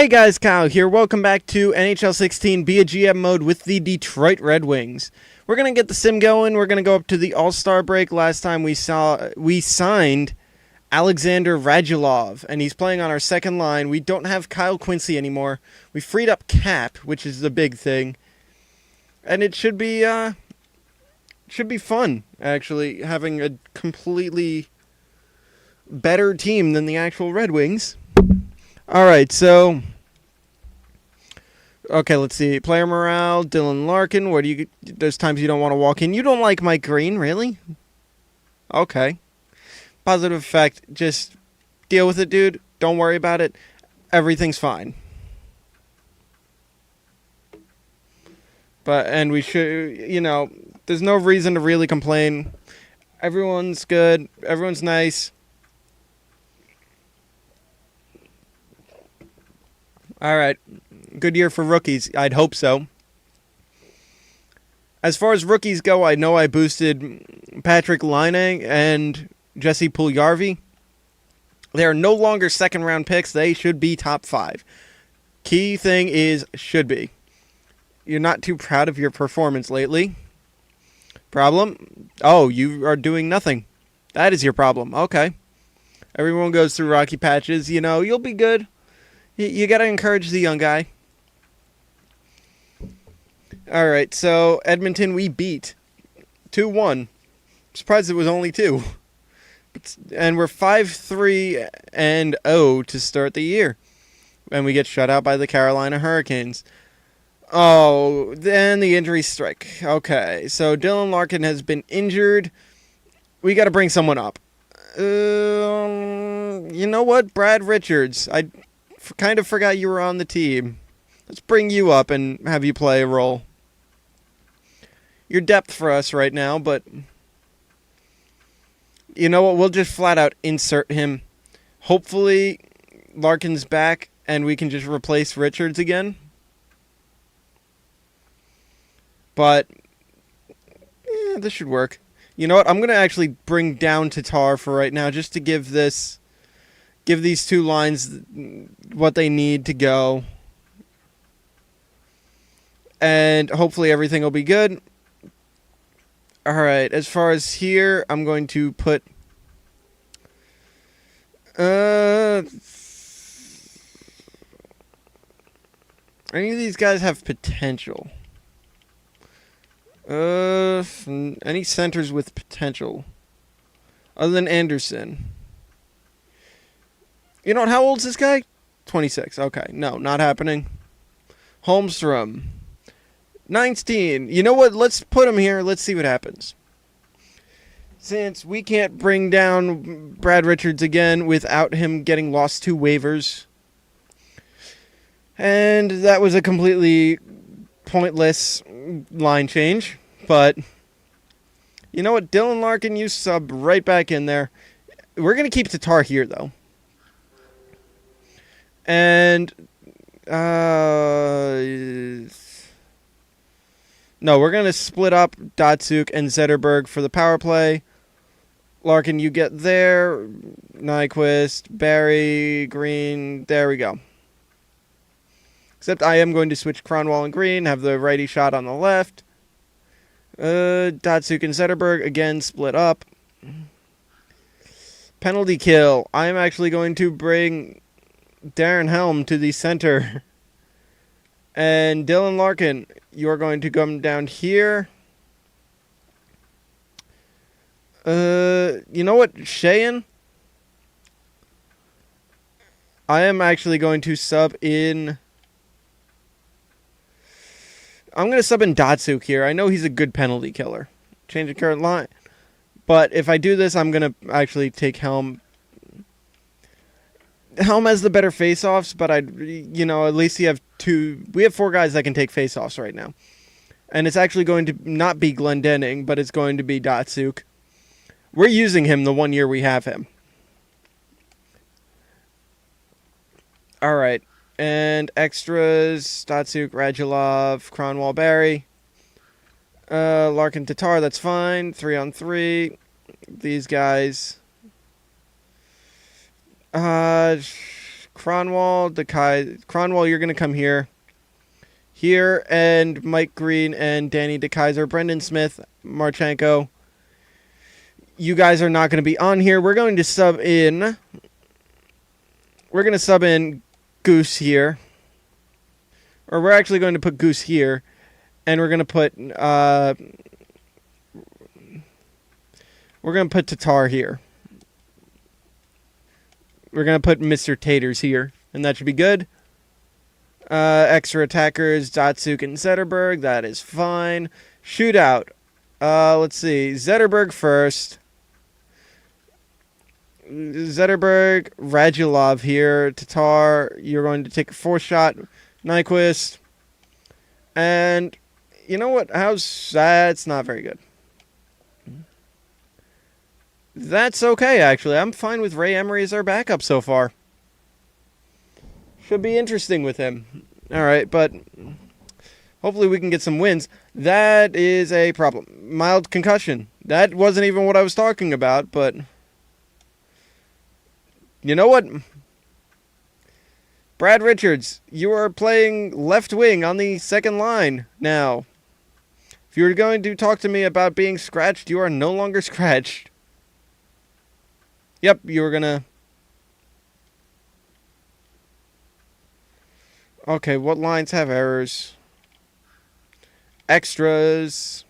Hey guys, Kyle here. Welcome back to NHL 16 Be a GM mode with the Detroit Red Wings. We're going to get the sim going. We're going to go up to the All-Star break. Last time we signed Alexander Radulov, and he's playing on our second line. We don't have Kyle Quincy anymore. We freed up Cap, which is the big thing. And it should be fun, actually, having a completely better team than the actual Red Wings. Alright, so... Okay, let's see. Player morale, Dylan Larkin. What do you... There's times you don't want to walk in. You don't like Mike Green, really? Okay. Positive effect. Just deal with it, dude. Don't worry about it. Everything's fine. And we should... there's no reason to really complain. Everyone's good. Everyone's nice. All right. Good year for rookies. I'd hope so. As far as rookies go, I know I boosted Patrick Laine and Jesse Puljujarvi. They are no longer second-round picks. They should be top 5. Key thing is should be. You're not too proud of your performance lately. Problem? Oh, you are doing nothing. That is your problem. Okay. Everyone goes through rocky patches. You'll be good. You got to encourage the young guy. All right, so Edmonton we beat 2-1. I'm surprised it was only 2. And we're 5-3-0 to start the year. And we get shut out by the Carolina Hurricanes. Oh, then the injury strike. Okay, so Dylan Larkin has been injured. We got to bring someone up. You know what? Brad Richards. I kind of forgot you were on the team. Let's bring you up and have you play a role. You're depth for us right now, but you know what? We'll just flat out insert him. Hopefully, Larkin's back and we can just replace Richards again. But this should work. You know what? I'm going to actually bring down Tatar for right now just to give these two lines what they need to go. And hopefully everything will be good. All right, as far as here, I'm going to put... any of these guys have potential? Any centers with potential? Other than Anderson. You know what? How old is this guy? 26. Okay. No, not happening. Holmstrom. 19. You know what? Let's put him here. Let's see what happens. Since we can't bring down Brad Richards again without him getting lost to waivers. And that was a completely pointless line change. But you know what? Dylan Larkin, you sub right back in there. We're going to keep Tatar here, though. And, no, we're going to split up Datsuk and Zetterberg for the power play. Larkin, you get there. Nyquist, Barry, Green. There we go. Except I am going to switch Cronwall and Green, have the righty shot on the left. Datsuk and Zetterberg, again, split up. Penalty kill. I am actually going to bring Darren Helm to the center. And Dylan Larkin, you're going to come down here. You know what? Sheehan? I am actually going to sub in... I'm going to sub in Datsuk here. I know he's a good penalty killer. Change the current line. But if I do this, I'm going to actually take Helm. Helm has the better face-offs, but at least you have we have 4 guys that can take face-offs right now. And it's actually going to not be Glendening, but it's going to be Datsuk. We're using him the 1 year we have him. All right. And extras, Datsuk, Radulov, Cronwall, Barry. Larkin, Tatar, that's fine. 3-on-3. These guys. Cronwall, you're going to come here. Here, and Mike Green and Danny DeKaiser, Brendan Smith, Marchenko. You guys are not going to be on here. We're going to sub in. We're going to sub in Goose here. Or we're actually going to put Goose here. And we're going to put Tatar here. We're going to put Mr. Taters here. And that should be good. Extra attackers, Datsuk and Zetterberg. That is fine. Shootout. Let's see. Zetterberg first. Zetterberg, Radulov here. Tatar, you're going to take a 4-shot. Nyquist. And you know what? That's not very good. That's okay, actually. I'm fine with Ray Emery as our backup so far. Should be interesting with him. Alright, but hopefully we can get some wins. That is a problem. Mild concussion. That wasn't even what I was talking about, but you know what? Brad Richards, you are playing left wing on the second line now. If you were going to talk to me about being scratched, you are no longer scratched. Yep, you were gonna... Okay, what lines have errors? Extras.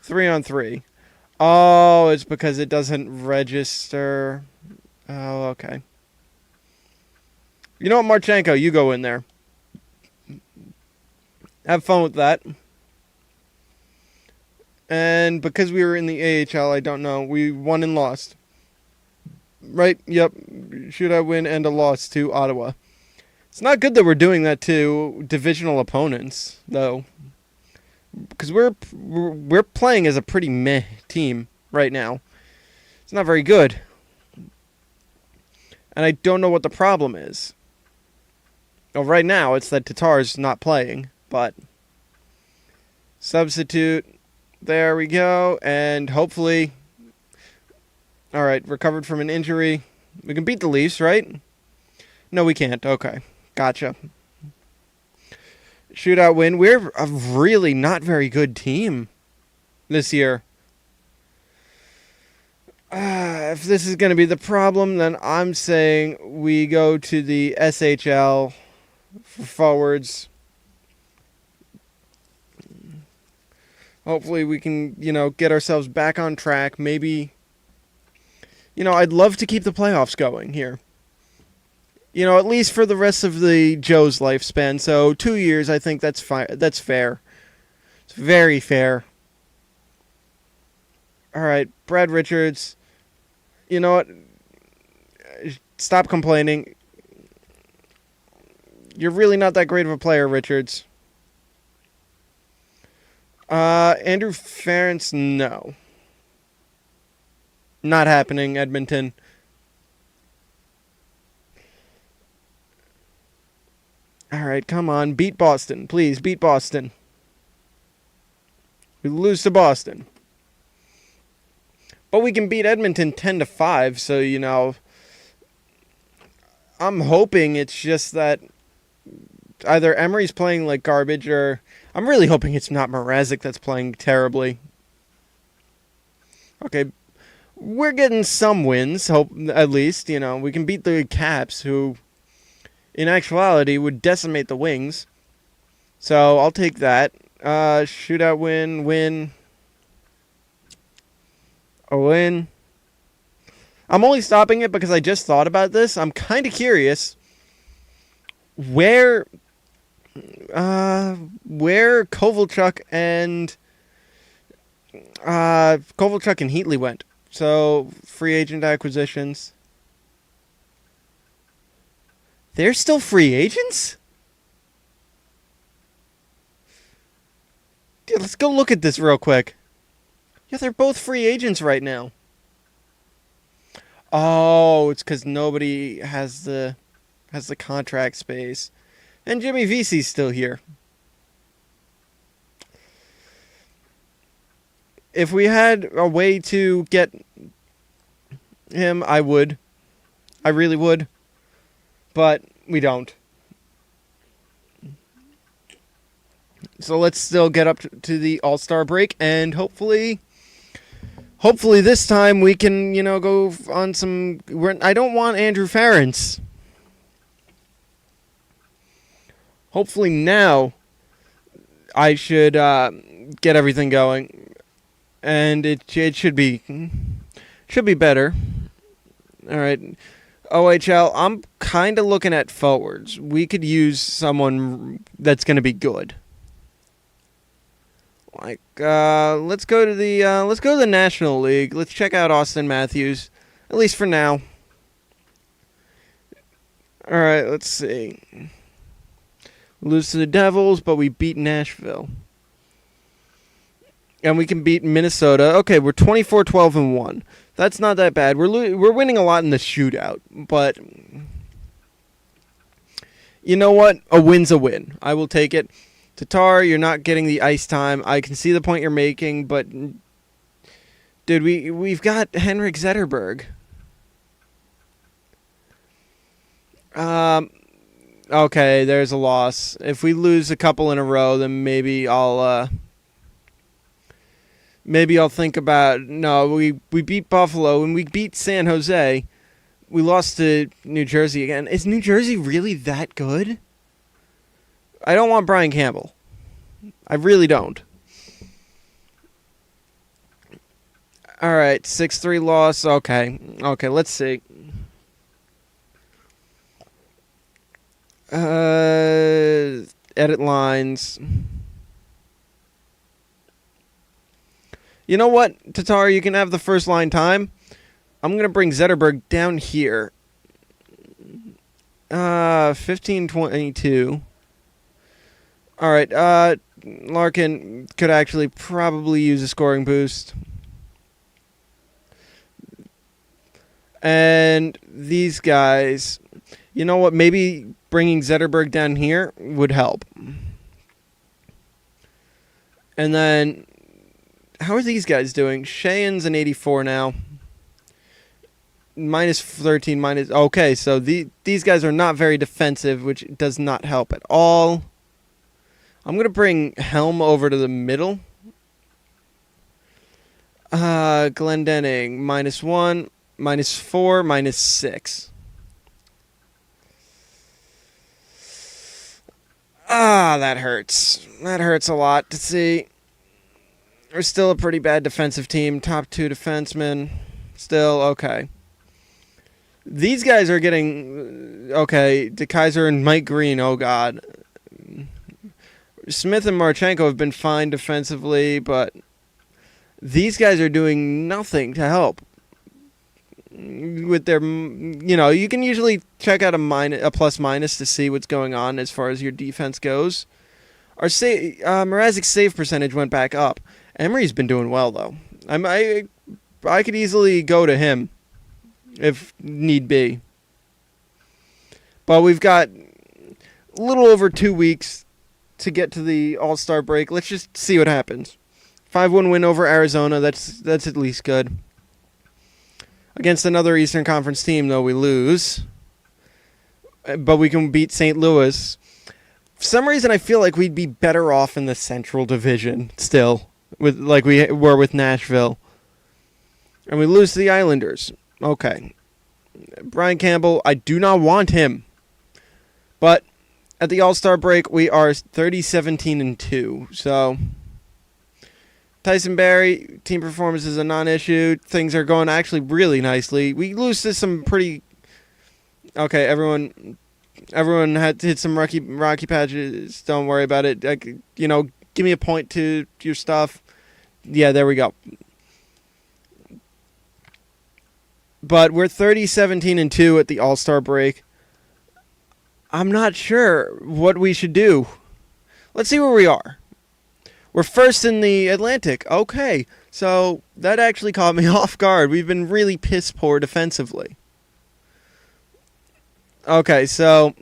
3-on-3. Oh, it's because it doesn't register. Oh, okay. You know what, Marchenko, you go in there. Have fun with that. And because we were in the AHL, I don't know. We won and lost. Right? Yep. Should I win and a loss to Ottawa? It's not good that we're doing that to divisional opponents, though. Because we're playing as a pretty meh team right now. It's not very good. And I don't know what the problem is. Well, right now, it's that Tatar's not playing, but substitute. There we go. And hopefully... Alright, recovered from an injury. We can beat the Leafs, right? No, we can't. Okay. Gotcha. Shootout win. We're a really not very good team this year. If this is going to be the problem, then I'm saying we go to the SHL for forwards. Hopefully we can, get ourselves back on track. Maybe, I'd love to keep the playoffs going here. At least for the rest of the Joe's lifespan. So 2 years, I think that's fine. That's fair. It's very fair. All right, Brad Richards. You know what? Stop complaining. You're really not that great of a player, Richards. Andrew Ferentz, no. Not happening, Edmonton. All right, come on. Beat Boston. Please, beat Boston. We lose to Boston. But we can beat Edmonton 10-5, so, I'm hoping it's just that either Emery's playing like garbage or... I'm really hoping it's not Mrazek that's playing terribly. Okay, we're getting some wins, at least, We can beat the Caps, who... in actuality, would decimate the Wings. So, I'll take that. Shootout win. A win. I'm only stopping it because I just thought about this. I'm kind of curious where Kovalchuk and Heatley went. So, free agent acquisitions. They're still free agents? Dude, let's go look at this real quick. Yeah, they're both free agents right now. Oh, it's because nobody has the contract space. And Jimmy Vesey's still here. If we had a way to get him, I would. I really would. but we don't. So let's still get up to the All-Star break, and hopefully this time we can, go on some... I don't want Andrew Ference. Hopefully now I should get everything going, and it should be better. All right, OHL. I'm kind of looking at forwards. We could use someone that's going to be good. Like, let's go to the National League. Let's check out Austin Matthews, at least for now. All right, let's see. Lose to the Devils, but we beat Nashville. And we can beat Minnesota. Okay, we're 24-12-1. That's not that bad. We're winning a lot in the shootout, but you know what? A win's a win. I will take it. Tatar, you're not getting the ice time. I can see the point you're making, but dude, we've got Henrik Zetterberg. Okay, there's a loss. If we lose a couple in a row, then maybe I'll think about... No, we beat Buffalo and we beat San Jose. We lost to New Jersey again. Is New Jersey really that good? I don't want Brian Campbell. I really don't. All right, 6-3 loss. Okay, let's see. Edit lines. You know what, Tatar? You can have the first line time. I'm going to bring Zetterberg down here. 15-22. All right, Larkin could actually probably use a scoring boost. And these guys, you know what, maybe bringing Zetterberg down here would help. And then, how are these guys doing? Sheahan's an 84 now. Minus 13, minus... Okay, so these guys are not very defensive, which does not help at all. I'm going to bring Helm over to the middle. Glendening, -1, -4, -6. That hurts. That hurts a lot to see. We're still a pretty bad defensive team. Top 2 defensemen. Still, okay. These guys are getting... Okay, DeKaiser and Mike Green, oh God. Smith and Marchenko have been fine defensively, but these guys are doing nothing to help. With their, you can usually check out a plus-minus to see what's going on as far as your defense goes. Our Mrazek's save percentage went back up. Emery's been doing well, though. I could easily go to him if need be. But we've got a little over 2 weeks to get to the All-Star break. Let's just see what happens. 5-1 win over Arizona. That's at least good. Against another Eastern Conference team, though, we lose. But we can beat St. Louis. For some reason, I feel like we'd be better off in the Central Division still, like we were with Nashville. And we lose to the Islanders. Okay. Brian Campbell, I do not want him. But at the All-Star break, we are 30-17-2. So Tyson Barrie, team performance is a non-issue. Things are going actually really nicely. We lose to some pretty... Okay, everyone had to hit some rocky patches. Don't worry about it. Give me a point to your stuff. Yeah, there we go. But we're 30-17-2 at the All-Star break. I'm not sure what we should do. Let's see where we are. We're first in the Atlantic. Okay, so that actually caught me off guard. We've been really piss poor defensively. Okay, so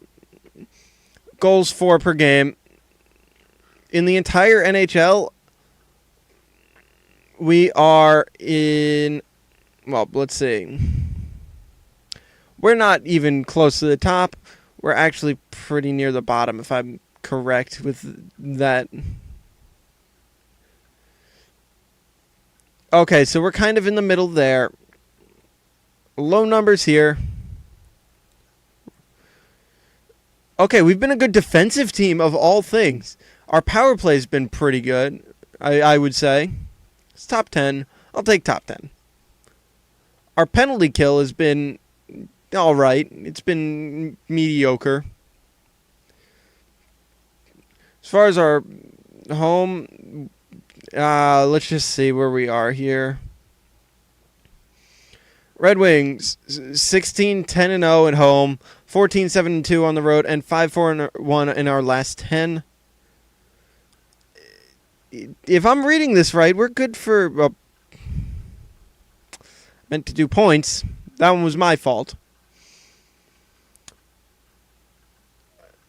goals 4 per game. In the entire NHL, we are in... Well, let's see. We're not even close to the top. We're actually pretty near the bottom, if I'm correct with that. Okay, so we're kind of in the middle there. Low numbers here. Okay, we've been a good defensive team of all things. Our power play's been pretty good, I would say. It's top 10. I'll take top 10. Our penalty kill has been all right. It's been mediocre. As far as our home, let's just see where we are here. Red Wings, 16-10-0 at home, 14-7-2 on the road, and 5-4-1 in our last 10. If I'm reading this right, we're good for... meant to do points. That one was my fault.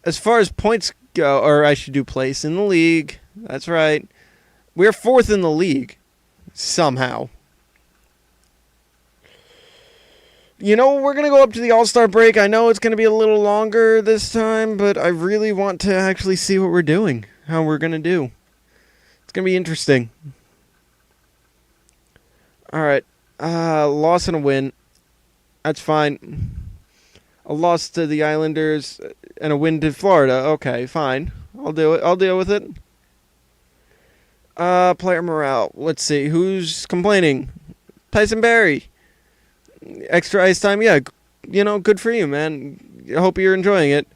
As far as points go, or I should do place in the league. That's right. We're 4th in the league. Somehow. You know, we're going to go up to the All-Star break. I know it's going to be a little longer this time, but I really want to actually see what we're doing. How we're going to do. It's going to be interesting. Alright. Loss and a win. That's fine. A loss to the Islanders and a win to Florida. Okay, fine. I'll do it. I'll deal with it. Player morale. Let's see. Who's complaining? Tyson Barrie. Extra ice time. Yeah, you know, good for you, man. I hope you're enjoying it.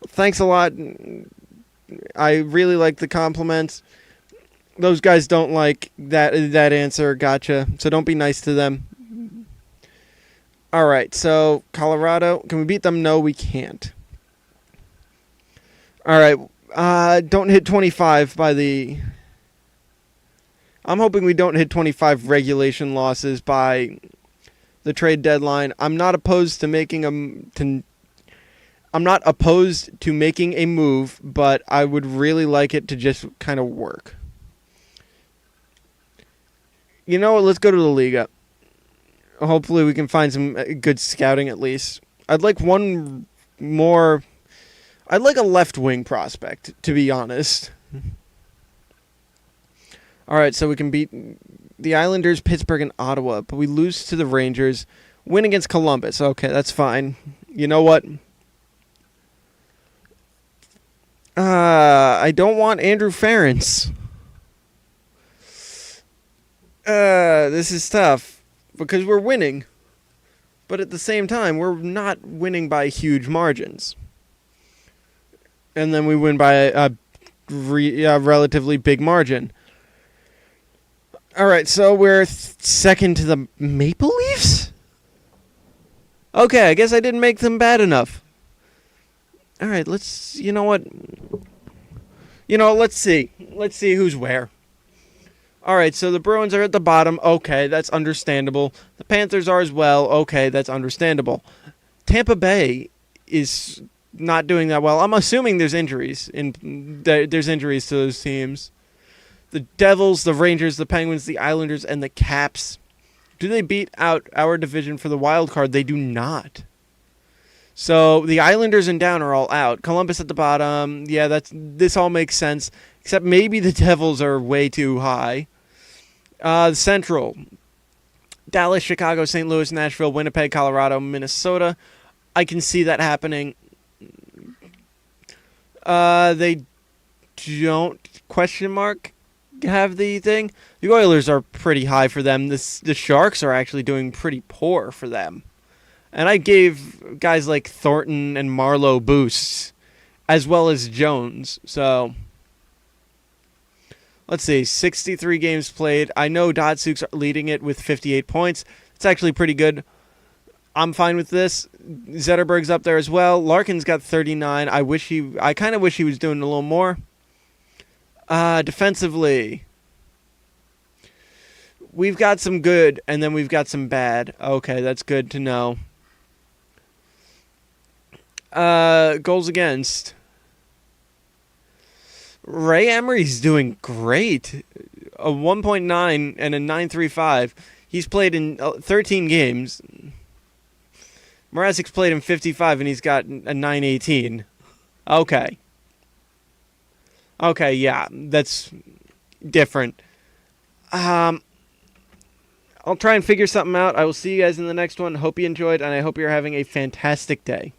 Thanks a lot. I really like the compliments. Those guys don't like that answer. Gotcha. So don't be nice to them. All right. So Colorado, can we beat them? No, we can't. All right. Don't hit 25 by the... I'm hoping we don't hit 25 regulation losses by the trade deadline. I'm not opposed to making a move, but I would really like it to just kind of work. You know what? Let's go to the Liga. Hopefully we can find some good scouting at least. I'd like one more... I'd like a left wing prospect, to be honest. All right, so we can beat the Islanders, Pittsburgh, and Ottawa, but we lose to the Rangers, win against Columbus. Okay, that's fine. You know what? I don't want Andrew Ference. This is tough because we're winning, but at the same time, we're not winning by huge margins. And then we win by a relatively big margin. All right, so we're second to the Maple Leafs? Okay, I guess I didn't make them bad enough. All right, let's, you know what? Let's see. Let's see who's where. All right, so the Bruins are at the bottom. Okay, that's understandable. The Panthers are as well. Okay, that's understandable. Tampa Bay is not doing that well. I'm assuming there's injuries. There's injuries to those teams. The Devils, the Rangers, the Penguins, the Islanders, and the Caps. Do they beat out our division for the wild card? They do not. So the Islanders and down are all out. Columbus at the bottom. Yeah, this all makes sense. Except maybe the Devils are way too high. Central. Dallas, Chicago, St. Louis, Nashville, Winnipeg, Colorado, Minnesota. I can see that happening. They don't, question mark, have the thing. The Oilers are pretty high for them. The Sharks are actually doing pretty poor for them. And I gave guys like Thornton and Marlowe boosts, as well as Jones. So, let's see, 63 games played. I know Datsuk's leading it with 58 points. It's actually pretty good. I'm fine with this. Zetterberg's up there as well. Larkin's got 39. I kind of wish he was doing a little more. Defensively, we've got some good, and then we've got some bad. Okay, that's good to know. Goals against. Ray Emery's doing great. A 1.9 and a 9.35. He's played in 13 games. Mrazek's played in 55 and he's got a 918. Okay. Okay, yeah, that's different. I'll try and figure something out. I will see you guys in the next one. Hope you enjoyed, and I hope you're having a fantastic day.